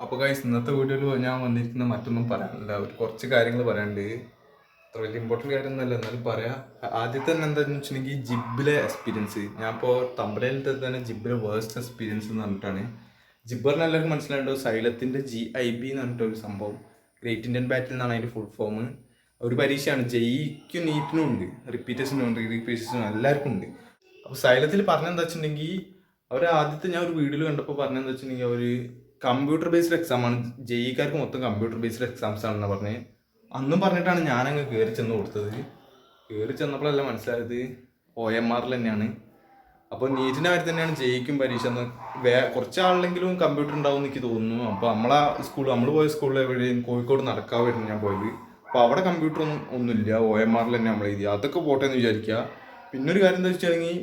അപ്പോൾ ഗൈസ് ഇന്നത്തെ വീഡിയോയിൽ ഞാൻ വന്നിരിക്കുന്ന മറ്റൊന്നും പറയാനില്ല. ഒരു കുറച്ച് കാര്യങ്ങൾ പറയാനുണ്ട്. അത്ര വലിയ ഇമ്പോർട്ടൻറ്റ് കാര്യമൊന്നുമല്ല, എന്നാലും പറയാം. ആദ്യത്തെ തന്നെ എന്താണെന്ന് വെച്ചിട്ടുണ്ടെങ്കിൽ ജിബിലെ എക്സ്പീരിയൻസ്. ഞാൻ ഇപ്പോൾ തമ്പനയിലത്തെ തന്നെ ജിബിലെ വേഴ്സ്റ്റ് എക്സ്പീരിയൻസ് എന്ന് പറഞ്ഞിട്ടാണ്. ജിബ്ബറിന് എല്ലാവർക്കും മനസ്സിലായിട്ടുണ്ടോ, സൈലത്തിൻ്റെ GIB എന്ന് പറഞ്ഞിട്ടൊരു സംഭവം. ഗ്രേറ്റ് ഇന്ത്യൻ ബാറ്റിൽ എന്നാണ് അതിൻ്റെ ഫുൾ ഫോം. ഒരു പരീക്ഷയാണ്, ജെയ്ക്കും നീറ്റിനും ഉണ്ട്, റിപ്പീറ്റേഴ്സിനും ഉണ്ട്, റീപീറ്റേഴ്സിനും എല്ലാവർക്കും ഉണ്ട്. അപ്പോൾ സൈലത്തിൽ പറഞ്ഞെന്താ വെച്ചിട്ടുണ്ടെങ്കിൽ, അവർ ആദ്യത്തെ ഞാൻ ഒരു വീഡിയോയിൽ കണ്ടപ്പോൾ പറഞ്ഞതെന്ന് വെച്ചിട്ടുണ്ടെങ്കിൽ അവർ കമ്പ്യൂട്ടർ ബേസ്ഡ് എക്സാമാണ്, ജെയ്ക്കാർക്ക് മൊത്തം കമ്പ്യൂട്ടർ ബേസ്ഡ് എക്സാംസ് ആണെന്ന് പറഞ്ഞ് അന്നും പറഞ്ഞിട്ടാണ് ഞാനങ്ങ് കയറി ചെന്ന് കൊടുത്തത്. കയറി ചെന്നപ്പോഴല്ല മനസ്സിലായത് OMR തന്നെയാണ്. അപ്പോൾ നീറ്റിൻ്റെ കാര്യം തന്നെയാണ് ജെയ്ക്കും പരീക്ഷ എന്ന്. കുറച്ച് ആളിലെങ്കിലും കമ്പ്യൂട്ടർ ഉണ്ടാവും എന്ന് എനിക്ക് തോന്നുന്നു. അപ്പോൾ നമ്മൾ പോയ സ്കൂളിൽ എവിടെയും കോഴിക്കോട് നടക്കാവായിരുന്നു ഞാൻ പോയത്. അപ്പോൾ അവിടെ കമ്പ്യൂട്ടർ ഒന്നുമില്ല, OMR തന്നെ നമ്മൾ എഴുതി. അതൊക്കെ പോട്ടെ എന്ന് വിചാരിക്കുക. പിന്നെ ഒരു കാര്യം എന്താ വെച്ചിട്ടുണ്ടെങ്കിൽ,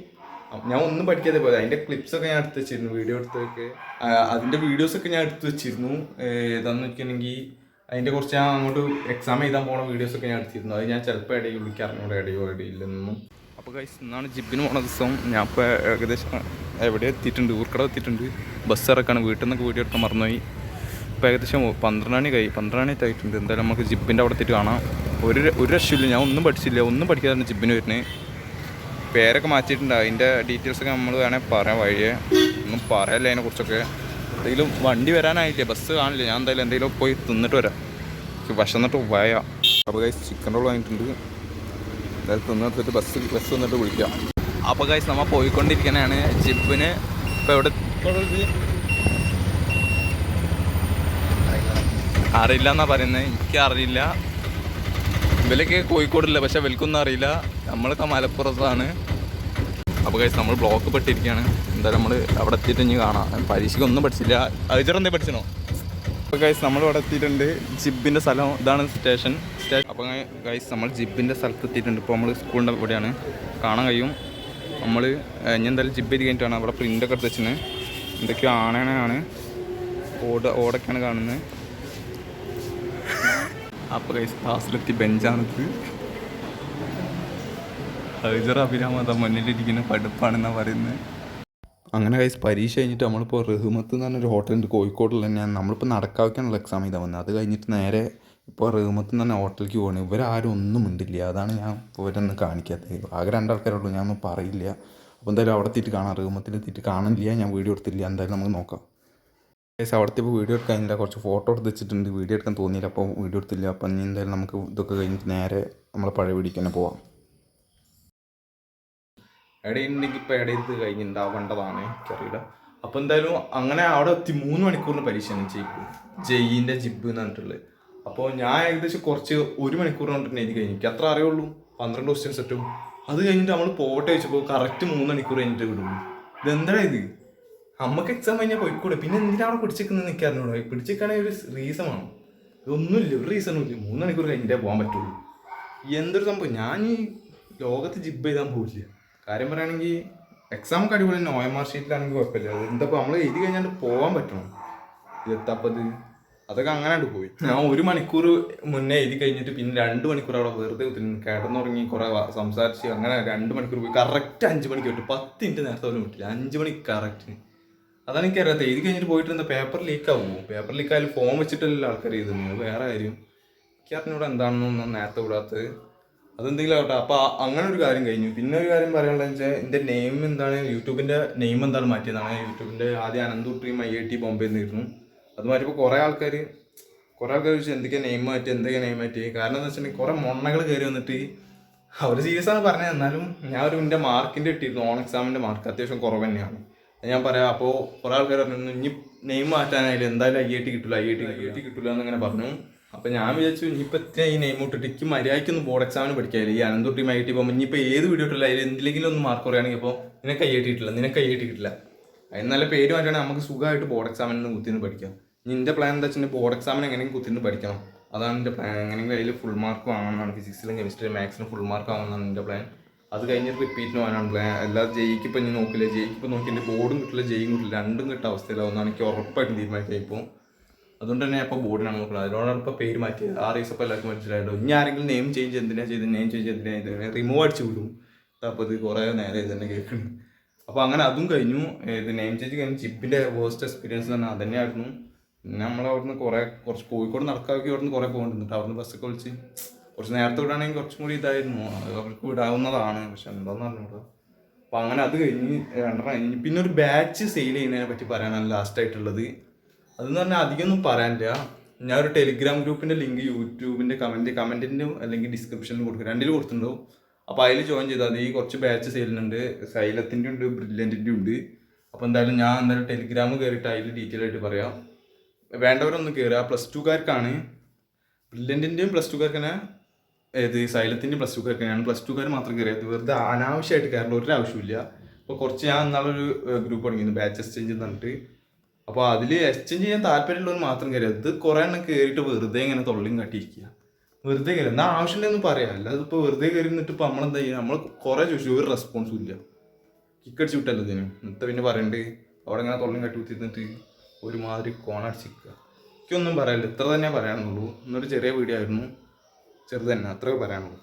ഞാൻ ഒന്നും പഠിക്കാതെ പോയത്. അതിൻ്റെ ക്ലിപ്സൊക്കെ ഞാൻ എടുത്ത് വെച്ചിരുന്നു, വീഡിയോ എടുത്തൊക്കെ. അതിൻ്റെ വീഡിയോസൊക്കെ ഞാൻ എടുത്ത് വെച്ചിരുന്നു. ഏതാണെന്ന് വെച്ചിട്ടുണ്ടെങ്കിൽ അതിൻ്റെ കുറച്ച് ഞാൻ അങ്ങോട്ട് എക്സാം എഴുതാൻ പോകുന്ന വീഡിയോസൊക്കെ ഞാൻ എടുത്തിരുന്നു. അത് ഞാൻ ചിലപ്പോൾ ഇടയിൽ വിളിക്കാറിനോട് ഇടയോ ഇടയില്ലെന്നും. അപ്പോൾ ഗൈസ് ഇന്നാണ് ജിബിന് പോണ ദിവസം. ഞാൻ ഇപ്പോൾ ഏകദേശം എവിടെ എത്തിയിട്ടുണ്ട്, ഊർക്കട എത്തിയിട്ടുണ്ട്. ബസ് ഇറക്കാണ്, വീട്ടിൽ നിന്നൊക്കെ വീഡിയോ എടുക്കാൻ മറന്നുപോയി. ഇപ്പോൾ ഏകദേശം 12 മണി 12 മണി ആയിട്ടുണ്ട്. എന്തായാലും നമുക്ക് ജിബിൻ്റെ അവിടെ എത്തിയിട്ട് കാണാം. ഒരു രക്ഷയില്ല, ഞാൻ ഒന്നും പഠിച്ചില്ല, ഒന്നും പഠിക്കാതെ ജിബിന് വരുന്നത്. പേരൊക്കെ മാറ്റിയിട്ടുണ്ട്, അതിൻ്റെ ഡീറ്റെയിൽസൊക്കെ നമ്മൾ വേണേൽ പറയാം വഴിയെ. ഒന്നും പറയല്ല അതിനെക്കുറിച്ചൊക്കെ. എന്തെങ്കിലും വണ്ടി വരാനായില്ലേ, ബസ് കാണില്ല. ഞാൻ എന്തായാലും എന്തെങ്കിലും പോയി തിന്നിട്ട് വരാം, വിശന്നിട്ട് പോയ. അപ്പോൾ ഗൈസ് ചിക്കൻ റോൾ വാങ്ങിയിട്ടുണ്ട്. എന്തായാലും തിന്നിട്ട് ബസ് വന്നിട്ട് വിളിക്കാം. അപ്പോൾ ഗൈസ് നമ്മൾ പോയിക്കൊണ്ടിരിക്കുന്നതാണ് ജിബിന്. ഇപ്പോൾ എവിടെ അറിയില്ല എന്നാണ് പറയുന്നത്, എനിക്ക് അറിയില്ല. ഇവലൊക്കെ കോഴിക്കോടില്ല, പക്ഷെ ഇവൽക്കൊന്നും അറിയില്ല. നമ്മളൊക്കെ മലപ്പുറത്താണ്. അപ്പോൾ ഗൈസ് നമ്മൾ ബ്ലോക്ക് പെട്ടിരിക്കുകയാണ്. എന്തായാലും നമ്മൾ അവിടെ എത്തിയിട്ട് ഇനി കാണാം. പരീക്ഷയ്ക്ക് ഒന്നും പഠിച്ചില്ല. അയച്ചറെന്തേ പഠിച്ചണോ? അപ്പോൾ ഗൈസ് നമ്മൾ ഇവിടെ എത്തിയിട്ടുണ്ട്. ജിബിൻ്റെ സ്ഥലം ഇതാണ്, സ്റ്റേഷൻ. അപ്പോൾ ഗൈസ് നമ്മൾ ജിബിൻ്റെ സ്ഥലത്ത് എത്തിയിട്ടുണ്ട്. ഇപ്പോൾ നമ്മൾ സ്കൂളിൻ്റെ ഇവിടെയാണ്, കാണാൻ കഴിയും. നമ്മൾ ഇനി എന്തായാലും ജിബ് എത്തി കഴിഞ്ഞിട്ടാണ്. അവിടെ പ്രിൻ്റൊക്കെ എടുത്ത് വെച്ചിന്. എന്തൊക്കെയോ ആണാണ്, ഓടൊക്കെയാണ് കാണുന്നത്. അപ്പോൾ ഗൈസ് ക്ലാസ്സിലെത്തി, ബെഞ്ചാണിത്. ഹൈജർ അഭിരാമത മുന്നിലിരിക്കുന്ന പഠിപ്പാണെന്നാണ് പറയുന്നത്. അങ്ങനെ ഗൈസ് പരീക്ഷ കഴിഞ്ഞിട്ട് നമ്മളിപ്പോൾ റഹ്മത്ത് എന്ന് പറഞ്ഞൊരു ഹോട്ടലുണ്ട് കോഴിക്കോടിൽ തന്നെയാണ്. നമ്മളിപ്പോൾ നടക്കാവയ്ക്കാനുള്ള എക്സാം ചെയ്താൽ വന്നത്. അത് കഴിഞ്ഞിട്ട് നേരെ ഇപ്പോൾ റഹ്മത്ത് എന്ന് പറഞ്ഞ ഹോട്ടലിലേക്ക് പോകണം. ഇവരാരും ഒന്നും മിണ്ടില്ല, അതാണ് ഞാൻ ഇപ്പോൾ ഇവരൊന്നും കാണിക്കാത്തത്. ആകെ 2 ആൾക്കാരുള്ളൂ, ഞാനൊന്നും പറയില്ല. അപ്പോൾ എന്തായാലും അവിടെ എത്തിയിട്ട് കാണാം, റഹ്മത്തിലെത്തിയിട്ട് കാണില്ല. ഞാൻ വീഡിയോ എടുത്തില്ല, എന്തായാലും നമുക്ക് നോക്കാം. ഗൈസ് അവിടുത്തെ ഇപ്പോൾ വീഡിയോ എടുക്കാനില്ല, കുറച്ച് ഫോട്ടോ എടുത്ത് വെച്ചിട്ടുണ്ട്. വീഡിയോ എടുക്കാൻ തോന്നിയില്ല, അപ്പോൾ വീഡിയോ എടുത്തില്ല. അപ്പം ഇനി എന്തായാലും നമുക്ക് ഇതൊക്കെ കഴിഞ്ഞിട്ട് നേരെ നമ്മളെ പഴയ വീഡിയോക്ക് തന്നെ പോവാം. ഇടയുണ്ടെങ്കിൽ ഇപ്പോൾ ഇടയത് കഴിഞ്ഞിട്ടുണ്ടാവേണ്ടതാണ്, എനിക്കറിയില്ല. അപ്പോൾ എന്തായാലും അങ്ങനെ അവിടെ എത്തി. 3 മണിക്കൂറിന് പരീക്ഷയാണ് ജെയ്യിൻ്റെ ജിബ് എന്ന് പറഞ്ഞിട്ടുള്ളത്. അപ്പോൾ ഞാൻ ഏകദേശം കുറച്ച് 1 മണിക്കൂർ കൊണ്ടിട്ട് എഴുതി കഴിഞ്ഞു. എനിക്ക് അത്ര അറിയുള്ളൂ, 12 ക്വസ്റ്റ്യൻസ് സെറ്റും. അത് കഴിഞ്ഞിട്ട് നമ്മൾ പോട്ടെ വെച്ചപ്പോൾ കറക്റ്റ് 3 മണിക്കൂർ കഴിഞ്ഞിട്ട് വിടുള്ളൂ. ഇതെന്താ ഇത്? നമുക്ക് എക്സാം കഴിഞ്ഞാൽ പോയിക്കൂടെ, പിന്നെ എന്തിനാ അവിടെ പിടിച്ചിരിക്കുന്നത് നിൽക്കാറിനോട്? പിടിച്ചിരിക്കുകയാണെങ്കിൽ ഒരു റീസണാണ്. ഇതൊന്നുമില്ല, ഒരു റീസണും ഇല്ല. 3 മണിക്കൂർ കഴിഞ്ഞിട്ടേ പോകാൻ പറ്റുള്ളൂ. എന്തൊരു സംഭവം! ഞാൻ ഈ ലോകത്ത് ജിബ് എഴുതാൻ പോകില്ല. കാര്യം പറയുകയാണെങ്കിൽ എക്സാം ഒക്കെ അടിപൊളി തന്നെ, OMR ഷീറ്റിലാണെങ്കിൽ കുഴപ്പമില്ല. എന്താ നമ്മൾ എഴുതി കഴിഞ്ഞാൽ പോകാൻ പറ്റണം. ഇതെത്തപ്പത് അതൊക്കെ അങ്ങനെ പോയി. ഞാൻ 1 മണിക്കൂർ മുന്നേ എഴുതി കഴിഞ്ഞിട്ട് പിന്നെ 2 മണിക്കൂർ അവിടെ വെറുതെ കിടന്നുറങ്ങി, കുറേ സംസാരിച്ച്, അങ്ങനെ 2 മണിക്കൂർ പോയി. കറക്റ്റ് 5 മണിക്ക് വിട്ടു. 10 മിനിറ്റ് നേരത്തെ പോലും വിട്ടില്ല, 5 മണിക്ക് കറക്റ്റ്. അതാണ് എനിക്കറിയാത്ത. എഴുതി കഴിഞ്ഞിട്ട് പോയിട്ട് എന്താ പേപ്പർ ലീക്ക് ആവുമോ? പേപ്പർ ലീക്ക് ആയാലും ഫോം വെച്ചിട്ടല്ല ആൾക്കാർ എഴുതുന്നത്, വേറെ കാര്യം. എനിക്കറിഞ്ഞൂടെ എന്താണെന്നൊന്നും നേരത്തെ വിടാത്തത്. അതെന്തെങ്കിലും ആവട്ടെ. അപ്പോൾ അങ്ങനെ ഒരു കാര്യം കഴിഞ്ഞു. പിന്നെ ഒരു കാര്യം പറയാനുള്ളതെന്ന് വെച്ചാൽ, എൻ്റെ നെയിം എന്താണ്, യൂട്യൂബിൻ്റെ നെയിം എന്താണ് മാറ്റിയതാണ്. യൂട്യൂബിൻ്റെ ആദ്യം അനന്തൂർ ടീം IIT ബോംബെ നിന്നിരുന്നു. അത് മാറ്റിയപ്പോൾ കുറേ ആൾക്കാർ ചോദിച്ചു എന്തൊക്കെയാണ് നെയിം മാറ്റി. കാരണം എന്താ വെച്ചിട്ടുണ്ടെങ്കിൽ കുറേ മൊണ്ണകൾ കയറി വന്നിട്ട് അവർ സീരിയസ് ആണ് പറഞ്ഞത്. എന്നാലും ഞാൻ എൻ്റെ മാർക്കിൻ്റെ ഇട്ടിരുന്നു, ഓൺ എക്സാമിൻ്റെ മാർക്ക് അത്യാവശ്യം കുറവ് തന്നെയാണ്. ഞാൻ പറയാം. അപ്പോൾ കുറേ ആൾക്കാർ പറഞ്ഞു ഇനി നെയിം മാറ്റാനായാലും എന്തായാലും IIT കിട്ടില്ല എന്നിങ്ങനെ പറഞ്ഞു. അപ്പോൾ ഞാൻ വിചാരിച്ചു ഇനിയിപ്പോൾ ഈ നെയിം ഇട്ടിട്ട് എനിക്ക് മര്യാദയ്ക്കൊന്ന് ബോർഡ് എക്സാമിന് പഠിക്കാറില്ല. ഈ അനന്തൂർ ടീം IIT പോകുമ്പോൾ ഇനിയിപ്പോൾ ഏത് വീഡിയോ ഇട്ടില്ല, അതിൽ എന്തെങ്കിലും ഒന്ന് മാർക്ക് പറയുകയാണെങ്കിൽ അപ്പോൾ നിനക്ക് IIT കിട്ടില്ല. അതിന് നല്ല പേര് മാറ്റുകയാണെങ്കിൽ നമുക്ക് സുഖമായിട്ട് ബോർഡ് എക്സാമിൽ നിന്ന് കുത്തിന്ന് പഠിക്കാം. ഇനി എൻ്റെ പ്ലാൻ എന്താ വെച്ചിട്ടുണ്ടെങ്കിൽ ബോർഡ് എക്സാമിന് എങ്ങനെയെങ്കിലും കുത്തിന്ന് പഠിക്കണം. അതാണ് എൻ്റെ പ്ലാൻ. എങ്ങനെയെങ്കിലും അതിൽ ഫുൾ മാർക്ക് വാങ്ങണമെന്നാണ്. ഫിസിക്സിലും കെമിസ്ട്രിയിലും മാത്സിനും ഫുൾ മാർക്ക് വാങ്ങണമെന്നാണ് എൻ്റെ പ്ലാൻ. അത് കഴിഞ്ഞിട്ട് റിപ്പീറ്റിന് പോകാനാണ് പ്ലാൻ. അല്ലാതെ ജെയ്ക്ക് ഇപ്പം ഞാൻ നോക്കില്ല. ജെയ്ക്ക് ഇപ്പോൾ നോക്കി എൻ്റെ ബോർഡും കിട്ടില്ല, ജെയ്യും കിട്ടില്ല, രണ്ടും കിട്ടുന്ന അവസ്ഥയിലാവുന്നതാണ് എനിക്ക് ഉറപ്പായിട്ടും തീരുമാനിക്കുക. ഇപ്പോൾ അതുകൊണ്ട് തന്നെ അപ്പോൾ ബോർഡിനാണ് നോക്കുന്നത്. അതിനോടാണ് ഇപ്പോൾ പേര് മാറ്റിയത്. ആ റീസ് അപ്പോൾ എല്ലാവർക്കും മനസ്സിലായിട്ടോ. ഇനി ആരെങ്കിലും നെയിം ചേഞ്ച് എന്തിനാ ചെയ്ത് റിമൂവ് അടിച്ച് വിടും. അപ്പോൾ ഇത് കുറേ നേരെ ഇത് തന്നെ കേൾക്കുന്നു. അപ്പോൾ അങ്ങനെ അതും കഴിഞ്ഞു. ഇത് നെയിം ചേഞ്ച് കഴിഞ്ഞ് ജിബിൻ്റെ വേഴ്സ്റ്റ് എക്സ്പീരിയൻസ് തന്നെ അത് തന്നെയായിരുന്നു. പിന്നെ നമ്മളവിടുന്ന് കുറച്ച് കോഴിക്കോട് നടക്കാക്കി അവിടുന്ന് കുറേ പോകുന്നുണ്ട്. അവിടുന്ന് ബസ്സൊക്കെ വിളിച്ച് കുറച്ച് നേരത്തെ വിടുകയാണെങ്കിൽ കുറച്ചും കൂടി ഇതായിരുന്നു, അത് അവർക്ക് വിടാവുന്നതാണ്. പക്ഷെ എന്താണെന്ന് പറഞ്ഞോളൂ. അപ്പം അങ്ങനെ അത് കഴിഞ്ഞ് 2 കഴിഞ്ഞ് പിന്നെ ഒരു ബാച്ച് സെയിൽ ചെയ്യുന്നതിനെ പറ്റി പറയാനാണ് ലാസ്റ്റായിട്ടുള്ളത്. അതെന്ന് പറഞ്ഞാൽ അധികമൊന്നും പറയാനില്ല. ഞാൻ ഒരു ടെലിഗ്രാം ഗ്രൂപ്പിൻ്റെ ലിങ്ക് യൂട്യൂബിൻ്റെ കമൻറ്റിൻ്റെ അല്ലെങ്കിൽ ഡിസ്ക്രിപ്ഷനിൽ കൊടുക്കും, 2 കൊടുത്തിട്ടുണ്ടാവും. അപ്പോൾ അതിൽ ജോയിൻ ചെയ്താൽ മതി. കുറച്ച് ബാച്ച് സെയിലുണ്ട്, സൈലത്തിൻ്റെ ഉണ്ട്, ബ്രില്യൻറ്റിൻ്റെ ഉണ്ട്. അപ്പോൾ ഞാൻ ടെലിഗ്രാം കയറിയിട്ട് അതിൽ ഡീറ്റെയിൽ ആയിട്ട് പറയാം. വേണ്ടവരൊന്ന് കയറുക. +2കാർക്കാണ് ബ്രില്യൻറ്റിൻ്റെയും +2കാർക്ക് തന്നെ, സൈലത്തിൻ്റെയും +2കാർക്ക്. ഞാൻ +2കാർ മാത്രം കയറിയത്, വെറുതെ അനാവശ്യമായിട്ട് കയറേണ്ട ഒരു ആവശ്യമില്ല. അപ്പോൾ കുറച്ച് ഞാൻ എന്നാളൊരു ഗ്രൂപ്പ് തുടങ്ങിയിരുന്നു, ബാച്ച് എക്സ്ചേഞ്ച് എന്ന് പറഞ്ഞിട്ട്. അപ്പോൾ അതിൽ എക്സ്ചേഞ്ച് ചെയ്യാൻ താല്പര്യമുള്ളവർ മാത്രം കയറിയത്. ഇത് കുറേ എണ്ണം കയറിയിട്ട് വെറുതെ ഇങ്ങനെ തൊള്ളിയും കാട്ടിയിരിക്കുക, വെറുതെ കയറി എന്നാൽ ആവശ്യമില്ലെന്ന് പറയാം. അല്ലാതെ ഇപ്പോൾ വെറുതെ കയറി നിന്നിട്ട് ഇപ്പോൾ നമ്മളെന്താ ചെയ്യുക? നമ്മൾ കുറേ ചോദിച്ചു, ഒരു റെസ്പോൺസും ഇല്ല. കിക്കടിച്ച് വിട്ടല്ലോ ഇതിന്. എന്നിട്ട് പിന്നെ പറയണ്ട് അവിടെ ഇങ്ങനെ തൊള്ളിയും കാട്ടി കുത്തിരുന്നിട്ട് ഒരുമാതിരി കോണടിച്ചിരിക്കുക. എനിക്കൊന്നും പറയാനില്ല, ഇത്ര തന്നെ പറയാനുള്ളൂ. ഇന്നൊരു ചെറിയ വീഡിയോ ആയിരുന്നു, ചെറുത് തന്നെ, അത്രേ പറയാനുള്ളൂ.